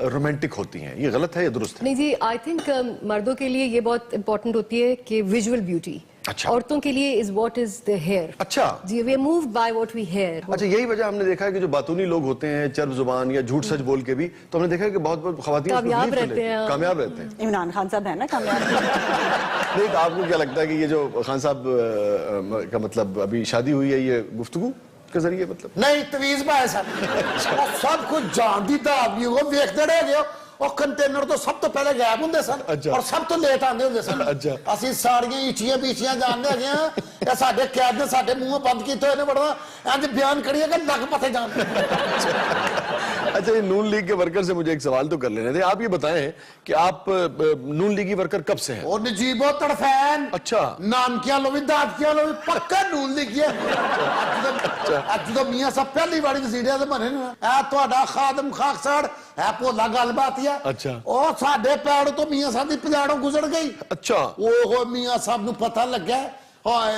रोमांटिक होती हैं? ये गलत है या दुरुस्त है? नहीं जी, आई थिंक मर्दों के लिए ये बहुत इंपॉर्टेंट होती है कि विजुअल ब्यूटी। अच्छा। औरतों के लिए is what is the hair. अच्छा जी, we are moved by what we hear. अच्छा यही वजह हमने देखा है कि जो बातूनी लोग होते हैं, चर्ब जुबान या झूठ सच बोल के भी, तो हमने देखा है कि बहुत खवातीन इसको कामयाब believe कर रहते लेती हैं, हैं। कामयाब रहते हैं। इमरान खान साहब है ना कामयाब। नहीं तो आपको क्या लगता है कि ये जो खान साहब का मतलब अभी शादी हुई है, ये गुफ्तगू के जरिए मतलब? नहीं तवीज पाए सन ਉਹ ਸਭ ਕੁਝ ਜਾਣਦੀ ਤਾਂ ਆਦਮੀ ਉਹ ਵੇਖਦੇ ਰਹਿ ਗਏ ਉਹ ਕੰਟੇਨਰ ਤੋਂ ਸਭ ਤੋਂ ਪਹਿਲੇ ਗਾਇਬ ਹੁੰਦੇ ਸਨ ਅੱਛਾ। ਔਰ ਸਭ ਤੋਂ ਲੇਟ ਆਉਂਦੇ ਹੁੰਦੇ ਸਨ। ਅੱਛਾ। ਅਸੀਂ ਸਾਰੀਆਂ ਇੱਛੀਆਂ ਬੀਛੀਆਂ ਜਾਣਦੇ ਹੈਗੇ ਆ ਇਹ ਸਾਡੇ ਕੈਦ ਨੇ ਸਾਡੇ ਮੂੰਹੋਂ ਬੰਦ ਕੀਤੇ ਹੋਏ ਨੇ ਬੜਾ ਇੰਜ ਬਿਆਨ ਕਰੀਏ ਕਿ ਲੱਗ ਪਥੇ ਜਾਣ। अच्छा ये नून लीग के वर्कर से मुझे एक सवाल तो कर लेने थे। आप ये बताएं कि आप नून लीगी वर्कर कब से हैं? ਉਹ ਨਜੀਬੋ ਤੜਫੈਨ अच्छा ਨਾਨਕਿਆਂ ਲੋ ਵੀ ਦਾਦਕਿਆਂ ਲੋ ਵੀ ਪੱਕਾ ਨੂਨ ਲਿਖਿਆ ਅੱਜ ਤੋਂ ਮੀਆਂ ਸਾਹਿਬ ਪਹਿਲੀ ਵਾਰੀ ਵਜ਼ੀਰਿਆਂ ਦੇ ਬਣੇ ਨੇ ਇਹ ਤੁਹਾਡਾ ਖਾਦਮ ਖਾਕਸੜ ਇਹ ਭੋਲਾ ਗੱਲਬਾਤ ਆ ਅੱਛਾ। ਉਹ ਸਾਡੇ ਪੈੜ ਤੋਂ ਮੀਆਂ ਸਾਹਿਬ ਦੀ ਪਜਾੜੋਂ ਗੁਜ਼ਰ ਗਈ। अच्छा ਉਹ ਮੀਆਂ ਸਾਹਿਬ ਨੂੰ ਪਤਾ ਲੱਗਾ ਹਾਏ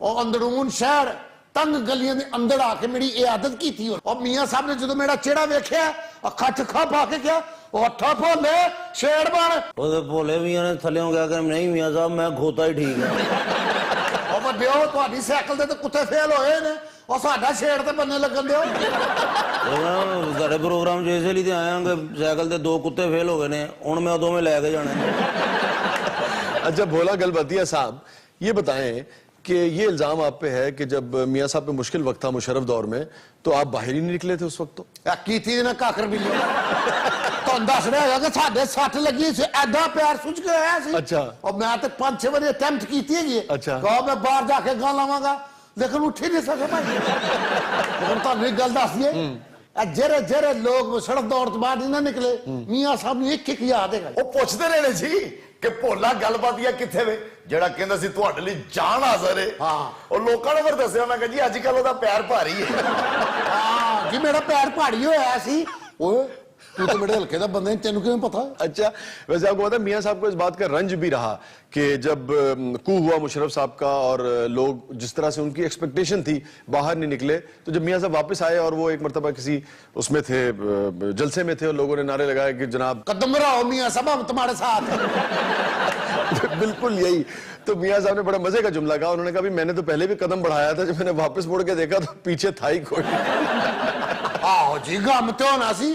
ਉਹ ਅੰਦਰੂਨ ਸ਼ਹਿਰ ਤੰਗ ਗਲੀਆਂ ਦੇ ਅੰਦਰ ਆ ਕੇ ਮੇਰੀ ਇਆਦਤ ਕੀਤੀ ਉਹ ਮੀਆਂ ਸਾਹਿਬ ਨੇ ਜਦੋਂ ਮੇਰਾ ਚਿਹਰਾ ਵੇਖਿਆ ਅੱਖਾਂ ਚੱਖਾਂ ਪਾ ਕੇ ਕਿਹਾ ਉੱਠ ਭੋਲੇ ਛੇੜ ਬਣ। ਉਹਦੇ ਭੋਲੇ ਮੀਆਂ ਨੇ ਥੱਲਿਓਂ ਕਿਹਾ ਕਿ ਨਹੀਂ ਮੀਆਂ ਸਾਹਿਬ ਮੈਂ ਖੋਤਾ ਹੀ ਠੀਕ ਹੈ। ਉਹ ਵੱਡਿਓ ਤੁਹਾਡੀ ਸਾਈਕਲ ਤੇ ਤਾਂ ਕੁੱਤੇ ਫੇਲ ਹੋਏ ਨੇ ਉਹ ਸਾਡਾ ਛੇੜ ਤੇ ਬੰਨੇ ਲੱਗਣ ਦਿਓ। ਉਹ ਕਹਿੰਦਾ ਤੁਹਾਡੇ ਪ੍ਰੋਗਰਾਮ 'ਚ ਇਸੇ ਲਈ ਤੇ ਆਇਆ ਕਿ ਸਾਈਕਲ ਤੇ 2 ਕੁੱਤੇ ਫੇਲ ਹੋ ਗਏ ਨੇ, ਹੁਣ ਮੈਂ ਉਦੋਂ ਮੈਂ ਲੈ ਕੇ ਜਾਣਾ। अच्छा भोला गलबतिया साहब ये बताएं कि ये इल्जाम आप पे है कि जब मियाँ साहब पे मुश्किल वक्त था मुशर्रफ दौर में, तो आप बाहर ही नहीं निकले थे उस वक्त? तो ਕੀਤੀ ਨੇ ਕਾਕਰ ਬਿੱਲੀ ਤੁਹਾਨੂੰ ਦੱਸ ਰਿਹਾ ਹੈਗਾ ਕਿ ਸਾਡੇ ਸੱਟ ਲੱਗੀ ਸੀ ਐਡਾ ਪਿਆਰ ਸੁੱਝ ਕੇ ਆਇਆ ਸੀ। ਅੱਛਾ। ਔਰ ਮੈਂ ਤੇ 5-6 ਵਾਰੀ ਅਟੈਂਪਟ ਕੀਤੀ ਹੈਗੀ ਹੈ। ਅੱਛਾ। ਕਹੋ ਮੈਂ ਬਾਹਰ ਜਾ ਕੇ ਗਾਂ ਲਾਵਾਂਗਾ ਲੇਕਿਨ ਉੱਠ ਹੀ ਨਹੀਂ ਸਕੇ ਭਾਈ। ਲੇਕਿਨ ਤੁਹਾਨੂੰ ਇੱਕ ਗੱਲ ਦੱਸ ਦਈਏ ਇਹ ਜਿਹੜੇ ਜਿਹੜੇ ਲੋਕ ਸੜਕ ਦੌੜ ਤੋਂ ਬਾਹਰ ਨਹੀਂ ਨਾ ਨਿਕਲੇ ਮੀਆਂ ਸਾਹਿਬ ਨੂੰ ਇੱਕ ਇੱਕ ਯਾਦ ਹੈਗਾ। ਉਹ ਪੁੱਛਦੇ ਰਹੇ ਨੇ ਜੀ ਕਿ ਭੋਲਾ ਗੱਲਬਾਤੀਆ ਕਿੱਥੇ ਵੇ ਜਿਹੜਾ ਕਹਿੰਦਾ ਸੀ ਤੁਹਾਡੇ ਲਈ ਜਾਨ ਹਾਜ਼ਰ ਹੈ। ਹਾਂ। ਉਹ ਲੋਕਾਂ ਨੇ ਫਿਰ ਦੱਸਿਆ ਮੈਂ ਕਿਹਾ ਜੀ ਅੱਜ ਕੱਲ ਉਹਦਾ ਪੈਰ ਭਾਰੀ ਹੈ। ਹਾਂ ਜੀ ਮੇਰਾ ਪੈਰ ਪਹਾੜੀ ਹੋਇਆ ਸੀ। ਓਏ तू तो मेरे हल्के दा बंदे तेनू क्यों पता? अच्छा वैसे आपको पता है मियाँ साहब को इस बात का रंज भी रहा कि जब कू हुआ मुशर्रफ साहब का और लोग जिस तरह से उनकी एक्सपेक्टेशन थी बाहर नहीं निकले, तो जब मियाँ साहब वापस आए और वो एक मरतबा किसी उसमें थे जलसे में थे और लोगों ने नारे लगाए कि जनाब कदम रहो मियाँ साहब हम तुम्हारे साथ हैं। बिल्कुल यही। तो मियाँ साहब ने बड़ा मजे का जुमला कहा, उन्होंने कहा भी मैंने तो पहले भी कदम बढ़ाया था, जब मैंने वापस मुड़ के देखा तो पीछे था ही कोई। आहो जी गम तो होना सी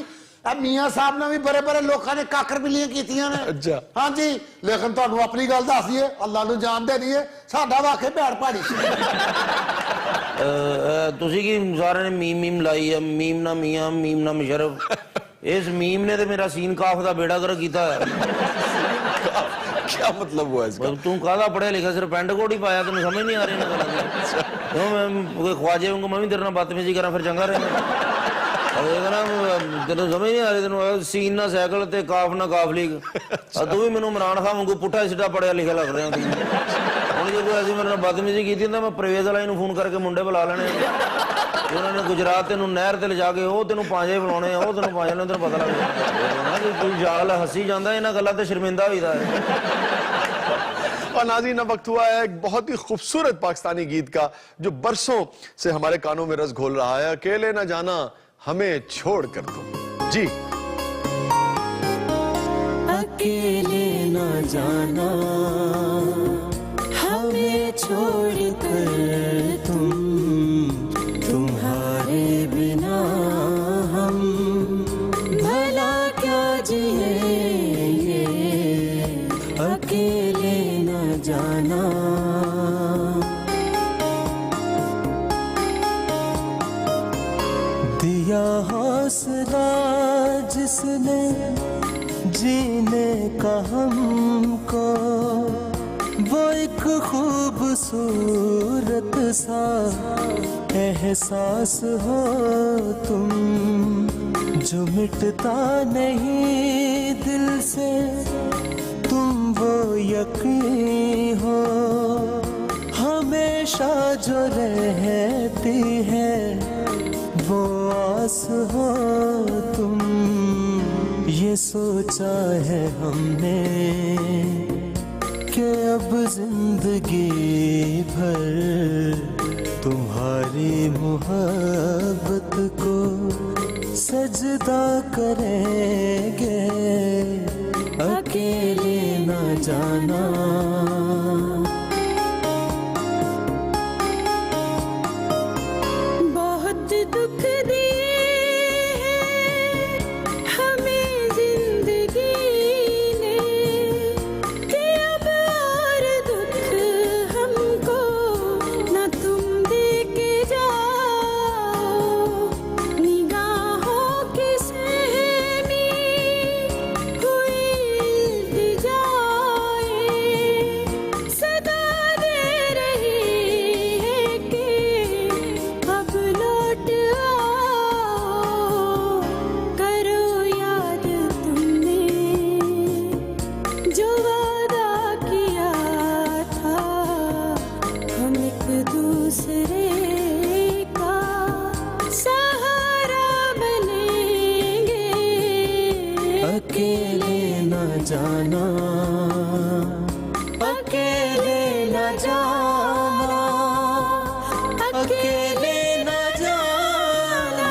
मियाँ साहब ने भी बड़े बड़े लोगों ने काकर बिल्लियां कीतियां ने। अच्छा। हाँ जी लेकिन तुहानू अपनी गल दस दईए अल्लाह नू जानदे नहीं है साडा वाकई भैड़ पहाड़ी ਤੁਸੀਂ ਕੀ ਸਾਰਿਆਂ ਨੇ ਮੀਮ ਲਾਈ ਆ, ਮੀਮ ਨਾ ਮੀਆਂ ਮੀਮ ਨਾ ਮੁਸ਼ਰਫ। ਇਸ ਮੀਮ ਨੇ ਤੇ ਮੇਰਾ ਸੀਨ ਕਾਫ ਦਾ ਬੇੜਾ ਗਰਕ ਕੀਤਾ ਹੈ। क्या मतलब हुआ इसका? ਤੂੰ ਕਾਹਦਾ ਪੜਿਆ ਲਿਖਿਆ ਸਿਰ ਪੈਂਟ ਕੋਟ ਹੀ ਪਾਇਆ, ਤੈਨੂੰ ਸਮਝ ਨਹੀਂ ਆ ਰਹੀ ਨਾ ਗੱਲਾਂ ਦੀ। ਕਿਉਂ ਮੈਂ ਖਵਾਜੇ ਵਾਂਗੂ ਮੈਂ ਵੀ ਤੇਰੇ ਨਾਲ ਬਦਤਮੀਜ਼ੀ ਕਰਾਂ ਫਿਰ ਚੰਗਾ ਰਹੇਗਾ? ਤੈਨੂੰ ਸਮਝ ਨਹੀਂ ਆ ਰਹੀ? ਤੈਨੂੰ ਸੀਨ ਨਾ ਸਾਈਕਲ ਤੇ ਕਾਫ ਨਾ ਕਾਫ ਲੀਗ। ਤੂੰ ਵੀ ਮੈਨੂੰ ਇਮਰਾਨ ਖਾਨ ਵਾਂਗੂ ਪੁੱਠਾ ਸਿੱਧਾ ਪੜਿਆ ਲਿਖਿਆ ਲੱਗ ਰਿਹਾ। ਹੁਣ ਜੇ ਕੋਈ ਅਸੀਂ ਮੇਰੇ ਨਾਲ ਬਦਤਮੀਜ਼ੀ ਕੀਤੀ ਤਾਂ ਮੈਂ ਪ੍ਰਵੇਜ਼ ਵਾਲਾ ਨੂੰ ਫੋਨ ਕਰਕੇ ਮੁੰਡੇ ਬੁਲਾ ਲੈਣੇ। ਉਹਨਾਂ ਨੇ ਗੁਜਰਾਤ ਤੈਨੂੰ ਨਹਿਰ ਤੇ ਲਿਜਾ ਕੇ ਉਹ ਤੈਨੂੰ ਪਾਂਜੇ ਬੁਲਾਉਣੇ ਆ, ਉਹ ਤੈਨੂੰ ਪਾਂਜੇ ਨੂੰ ਤੈਨੂੰ ਪਤਾ ਲੱਗ ਜਾਣਾ ਕਿ ਤੂੰ ਜਾਲ ਹੱਸੀ ਜਾਂਦਾ, ਇਹਨਾਂ ਗੱਲਾਂ ਤੇ ਸ਼ਰਮਿੰਦਾ ਹੋਈਦਾ ਹੈ। और नाज़रीन अब वक्त हुआ है एक बहुत ही खूबसूरत पाकिस्तानी गीत का जो बरसों से हमारे कानों में रस घोल रहा है, अकेले न जाना हमें छोड़ कर तुम। जी अकेले न जाना हमें छोड़ कर तुम, तुम्हारे बिना हम भला क्या जिएंगे, अकेले न जाना। दिया हौसला जिसने जीने का हमको, वो एक खूबसूरत सा एहसास हो तुम, जो मिटता नहीं दिल से, तुम वो यकीन हो हमेशा जो रहती है, वो आस हो तुम। ये सोचा है हमने कि अब जिंदगी भर तुम्हारी मोहब्बत को सजदा करेंगे, अकेले न जाना। बहुत दुख दिए हैं हमें जिंदगी ने, कि अब और दुख हमको न तुम दे के जाओ। निगाहों की सहमी हुई इल्तिजाएं सदा दे रही है कि अब लौट आओ। करो याद तुमने जो वादा किया था, हम एक दूसरे का सहारा बनेंगे, अकेले न जाना, अकेले न जाना, अकेले न जाना।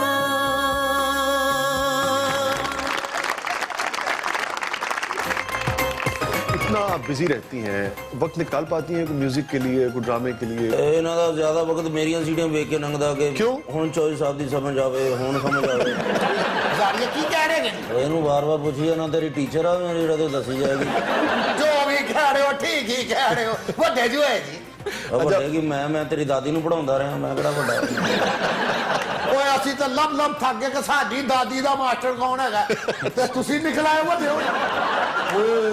इतना आप बिजी रहती हैं, वक्त निकाल पाती हैं कोई म्यूजिक के लिए, कोई ड्रामे के लिए? ਇਹਨਾਂ ਦਾ ਜ਼ਿਆਦਾ ਵਕਤ ਮੇਰੀਆਂ ਸੀਟੀਆਂ ਵੇਖ ਕੇ ਲੰਘਦਾ ਕਿ ਕਿਉਂ? ਹੁਣ ਚੋਇਸ ਸਾਹਿਬ ਦੀ ਸਮਝ ਆਵੇ, ਹੁਣ ਸਮਝ ਆਵੇ। ਜ਼ਾਰੀਆ ਕੀ ਕਹਿ ਰਹੇ ਨੇ? ਇਹਨੂੰ ਵਾਰ-ਵਾਰ ਪੁੱਛੀਏ ਨਾ, ਤੇਰੀ ਟੀਚਰ ਆ ਮੇਰੀ ਜਿਹੜਾ ਤੇ ਦੱਸੀ ਜਾਏਗੀ। ਜੋ ਵੀ ਕਹਿ ਰਹੇ ਹੋ ਠੀਕ ਹੀ ਕਹਿ ਰਹੇ ਹੋ, ਵੱਡੇ ਜੋ ਹੈ ਜੀ। ਵੱਡੇ ਕਿ ਮੈਂ ਤੇਰੀ ਦਾਦੀ ਨੂੰ ਪੜਾਉਂਦਾ ਰਿਹਾ, ਮੈਂ ਕਿਹੜਾ ਵੱਡਾ। ਓਏ ਅਸੀਂ ਤਾਂ ਲੱਭ ਲੱਭ ਥੱਕ ਗਏ ਕਿ ਸਾਡੀ ਦਾਦੀ ਦਾ ਮਾਸਟਰ ਕੌਣ ਹੈਗਾ, ਤੇ ਤੁਸੀਂ ਨਿਕਲਾਏ ਵੱਡੇ ਹੋ। ਓਏ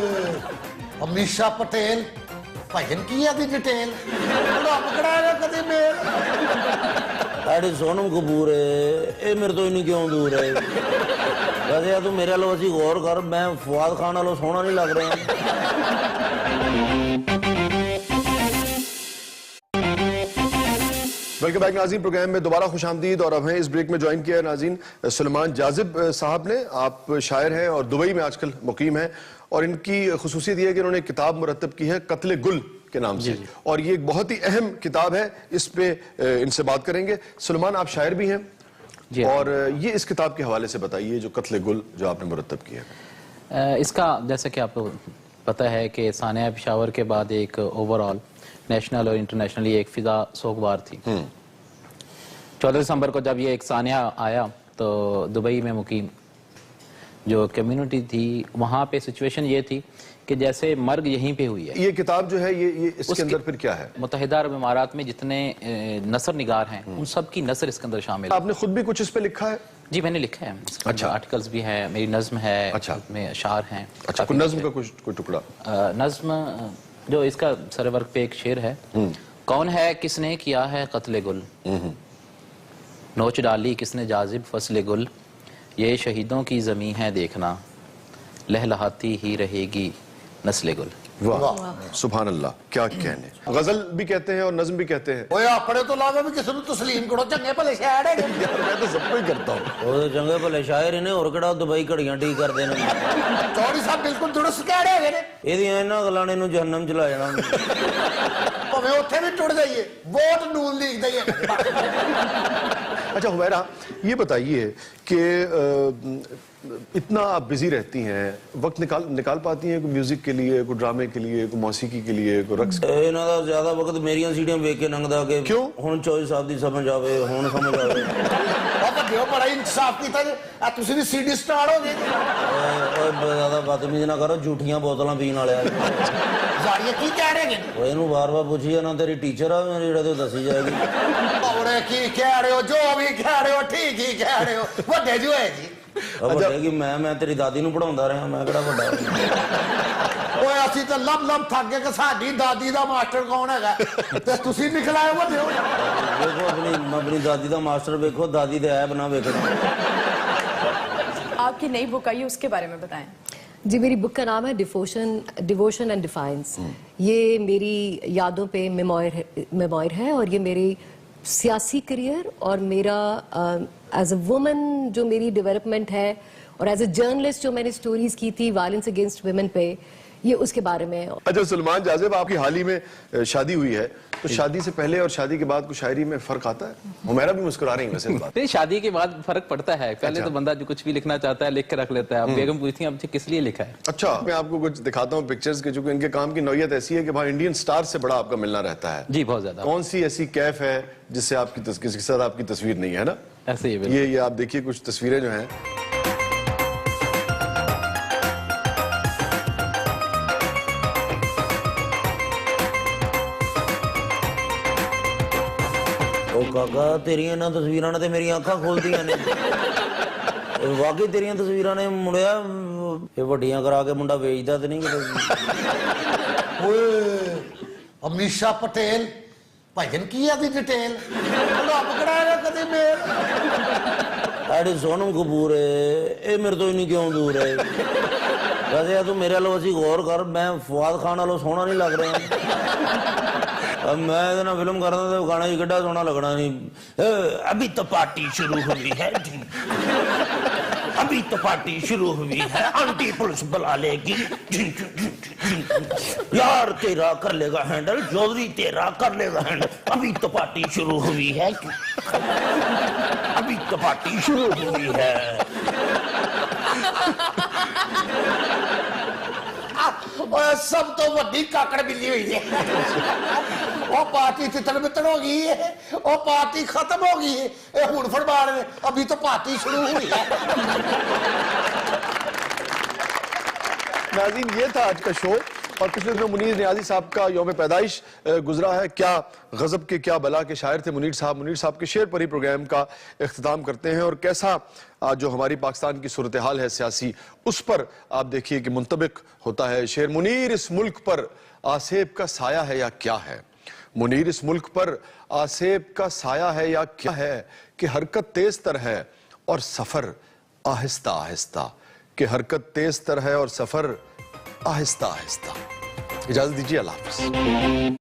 ਅਮੀਸ਼ਾ ਪਟੇਲ ਭਜਨ ਕੀ ਆ ਦੀ ਡਿਟੇਲ, ਰੱਬ ਕਰਾਏਗਾ ਕਦੇ ਮੇਲ। ਐਡੀ ਸੋਨਮ ਕਪੂਰ ਇਹ ਮੇਰੇ ਤੋਂ ਇੰਨੀ ਕਿਉਂ ਦੂਰ ਹੈ? ਵੈਸੇ ਯਾਰ ਤੂੰ ਮੇਰੇ ਵੱਲੋਂ ਅਸੀਂ ਗੌਰ ਕਰ, ਮੈਂ ਫਵਾਦ ਖਾਨ ਨਾਲੋਂ ਸੋਹਣਾ ਨਹੀਂ ਲੱਗ ਰਿਹਾ। वेलकम बैक नाज़रीन, प्रोग्राम में दोबारा खुशामदीद। और अब हैं इस ब्रेक में ज्वाइन किया है नाज़रीन सुलेमान जाजिब साहब ने। आप शायर हैं और दुबई में आजकल मुकीम हैं, और इनकी खुसूसियत ये है कि इन्होंने एक किताब मुरतब की है कत्ले गुल के नाम से, और ये एक बहुत ही अहम किताब है। इस पे इनसे बात करेंगे। सुलेमान, आप शायर भी हैं जी, और ये इस किताब के हवाले से बताइए जो कत्ले गुल जो आपने मुरतब की है। इसका जैसा कि आपको पता है कि सानिया पेशावर के बाद एक ओवरऑल नेशनल और इंटरनेशनली एक फिजा सोगवार थी। 14 दिसंबर को जब ये एक सानिया आया तो दुबई में मुकीम जो कम्युनिटी थी वहाँ पे सिचुएशन ये थी कि जैसे मर्ग यहीं पे हुई है। ये किताब जो है ये इसके अंदर फिर क्या है? मुत्तहिदा अरब इमारात में जितने नसर निगार हैं उन सब की नसर इसके अंदर शामिल है। आपने खुद भी कुछ इस पे लिखा है? जी मैंने लिखा है। अच्छा, आर्टिकल्स भी है, मेरी नज्म है, अच्छा, में अशार हैं। अच्छा, कोई नज्म का कोई टुकड़ा? नज्म जो इसका सरवर्क पे एक शेर है, कौन है किसने किया है कत्ले गुल, नोच डाली किसने जाजिब फसले गुल, ये शहीदों की जमी है देखना, लहलहाती ही रहेगी नस्ले गुल। वाह सुभान अल्लाह, क्या कहने। गजल भी कहते हैं और नज्म भी कहते हैं। ओए अपने तो लावे भी किसी तस्लीम करो, चंगे भले शायर है यार मैं तो सबको ही करता हूँ। ਉਹ ਚੰਗੇ ਭਲੇ ਸ਼ਾਇਰ ਨੇ, ਹੋਰ ਕਿਹੜਾ ਦੁਬਈ ਘੜੀਆਂ ਠੀਕ ਕਰਦੇ ਨੇ। चौधरी साहब बिल्कुल दुरुस्त कह रहे हैं ਇਹਦੀਆਂ ਇਹਨਾਂ ਗੱਲਾਂ ਨੇ ਇਹਨੂੰ ਜਹੰਨਮ ਚ ਲਾ ਜਾਣਾ। भावें उत्थे भी टुट जाइए, वोट नून लीग दी है। अच्छा हुमैरा, ये बताइए कि इतना आप बिजी रहती हैं, वक्त निकाल पाती हैं कोई म्यूजिक के लिए, कोई ड्रामे के लिए, कोई मौसीकी के लिए, कोई रक्स? ਇਹਨਾਂ ਦਾ ਜ਼ਿਆਦਾ ਵਕਤ ਮੇਰੀਆਂ ਸੀੜੀਆਂ ਵੇਖ ਕੇ ਲੰਘਦਾ ਕਿ ਕਿਉਂ? ਹੁਣ ਚੌਧਰੀ ਸਾਹਿਬ ਦੀ ਸਮਝ ਆਵੇ, ਹੁਣ ਸਮਝ ਆਵੇ। ਉਹ ਤਾਂ ਦਿਓ ਬੜਾ ਇੰਸਾਫ ਕੀਤਾ ਜੀ, ਆ ਤੁਸੀਂ ਵੀ ਸੀਡੀ ਸਟਾਰ ਹੋ ਗਏ। ਓਏ ਜ਼ਿਆਦਾ ਬਦਤਮੀਜ਼ ਨਾ ਕਰੋ, ਝੂਠੀਆਂ ਬੋਤਲਾਂ ਪੀਣ ਵਾਲਿਆ। ਜ਼ਾਰੀਏ ਕੀ ਕਹਿ ਰਹੇ ਨੇ? ਓਏ ਇਹਨੂੰ ਵਾਰ-ਵਾਰ ਪੁੱਛੀ ਜਾਣਾ, ਤੇਰੀ ਟੀਚਰ ਆ ਜਿਹੜਾ ਤੇ ਦੱਸੀ ਜਾਏਗੀ। ਔਰੇ ਕੀ ਕਹਿ ਰਹੇ ਹੋ, ਜੋ ਵੀ ਕਹਿ ਰਹੇ ਹੋ ਠੀਕ ਹੀ ਕਹਿ ਰਹੇ ਹੋ, ਵੱਡੇ ਜੋ ਹੈ ਜੀ। ਵੱਡੇ ਕਿ ਮੈਂ ਤੇਰੀ ਦਾਦੀ ਨੂੰ ਪੜਾਉਂਦਾ ਰਿਹਾ, ਮੈਂ ਕਿਹੜਾ ਵੱਡਾ। ਓਏ ਅਸੀਂ ਤਾਂ ਲੱਭ ਥੱਕ ਗਏ ਕਿ ਸਾਡੀ ਦਾਦੀ ਦਾ ਮਾਸਟਰ ਕੌਣ ਹੈਗਾ, ਤੇ ਤੁਸੀਂ ਨਿਕਲਾਏ ਵੱਡੇ ਹੋ। ਵੇਖੋ ਆਪਣੀ ਦਾਦੀ ਦਾ ਮਾਸਟਰ ਵੇਖੋ, ਦਾਦੀ ਦੇ ਐਬ ਨਾ ਵੇਖਣਾ। आपकी नई बुक आई है, उसके बारे में बताएं। जी, मेरी बुक का नाम है डिवोशन एंड डिफाइंस। ये मेरी यादों पे मेमोयर है और ये मेरी सियासी करियर और मेरा एज अ वुमन जो मेरी डेवलपमेंट है और एज अ जर्नलिस्ट जो मैंने स्टोरीज की थी वायलेंस अगेंस्ट वुमेन पे, ये उसके बारे में। अच्छा सलमान जाज़िब, आपकी हाल ही में शादी हुई है, तो शादी से पहले और शादी के बाद कुछ शायरी में फर्क आता है? हुमैरा भी मुस्कुरा रही है वैसे बात। नहीं, शादी के बाद फर्क पड़ता है। पहले अच्छा। तो बंदा जो कुछ भी लिखना चाहता है लिख के रख लेता है। अब बेगम पूछती है आपने किस लिए लिखा है। अच्छा, मैं आपको कुछ दिखाता हूँ पिक्चर्स के, चूंकि इनके काम की नौयत ऐसी है कि भाई इंडियन स्टार से बड़ा आपका मिलना रहता है। जी बहुत ज्यादा। कौन सी ऐसी कैफ है जिससे आपकी किसके साथ आपकी तस्वीर नहीं है ना? ऐसे ही बिल्कुल। ये आप देखिए कुछ तस्वीरें जो हैं। ਉਹ ਕਾਕਾ ਤੇਰੀਆਂ ਇਹਨਾਂ ਤਸਵੀਰਾਂ ਨੇ ਤੇ ਮੇਰੀਆਂ ਅੱਖਾਂ ਖੋਲਦੀਆਂ ਨੇ। ਵਾਕਈ ਤੇਰੀਆਂ ਤਸਵੀਰਾਂ ਨੇ ਮੁੰਡਿਆ ਇਹ ਵੱਡੀਆਂ ਕਰਾ ਕੇ ਮੁੰਡਾ ਵੇਚਦਾ ਤੇ ਨਹੀਂ ਕਿਤੇ। ਓਏ ਅਮੀਸ਼ਾ ਪਟੇਲ ਭਜਨ ਕੀ ਆ ਦੀ ਡਿਟੇਲ, ਰੱਬ ਕਰਾਏਗਾ ਕਦੇ ਮੇਲ। ਐਡੀ ਸੋਨਮ ਕਪੂਰ ਇਹ ਮੇਰੇ ਤੋਂ ਇੰਨੀ ਕਿਉਂ ਦੂਰ ਹੈ? ਵੈਸੇ ਤੂੰ ਮੇਰੇ ਵੱਲੋਂ ਅਸੀਂ ਗੌਰ ਕਰ, ਮੈਂ ਫਵਾਦ ਖਾਨ ਵਾਲੋਂ ਸੋਹਣਾ ਨਹੀਂ ਲੱਗ ਰਿਹਾ। मैं ना फिल्म करना तो गाना ही किड्डा सोना लगना नहीं। अभी तो पार्टी शुरू हुई है जी, अभी तो पार्टी शुरू हुई है, आंटी पुलिस बुला लेगी। यार तेरा कर लेगा हैंडल, चौधरी तेरा कर लेगा हैंडल। अभी तो पार्टी शुरू हुई है, अभी तो पार्टी शुरू हुई है। ਓਏ ਸਭ ਤੋਂ ਵੱਡੀ ਕਾਕੜ ਬਿੱਲੀ ਹੋਈ ਹੈ। ਉਹ ਪਾਰਟੀ ਤਿੱਤਰ ਬਿੱਤਰ ਹੋ ਗਈ ਹੈ, ਉਹ ਪਾਰਟੀ ਖਤਮ ਹੋ गई है, ये हुण फड़वा रहे, अभी तो पार्टी शुरू हुई है। नाज़रीन, ये था आज का शो और पिछले दिनों मुनीर नियाज़ी साहब का यौम पैदाइश गुजरा है। क्या गजब के क्या बला के शायर थे मुनीर साहब के शेर पर ही प्रोग्राम का इख्तिताम करते हैं और कैसा जो हमारी पाकिस्तान की सूरत हाल है सियासी, उस पर आप देखिए कि मुंतबिक होता है शेर। मुनीर इस मुल्क पर आसेब का साया है या क्या है, मुनीर इस मुल्क पर आसेब का साया है या क्या है, कि हरकत तेज तर है और सफर आहिस्ता आहिस्ता, कि हरकत तेज तर है और सफर आहिस्ता आहिस्ता। इजाजत दीजिए, अल्लाह हाफिज।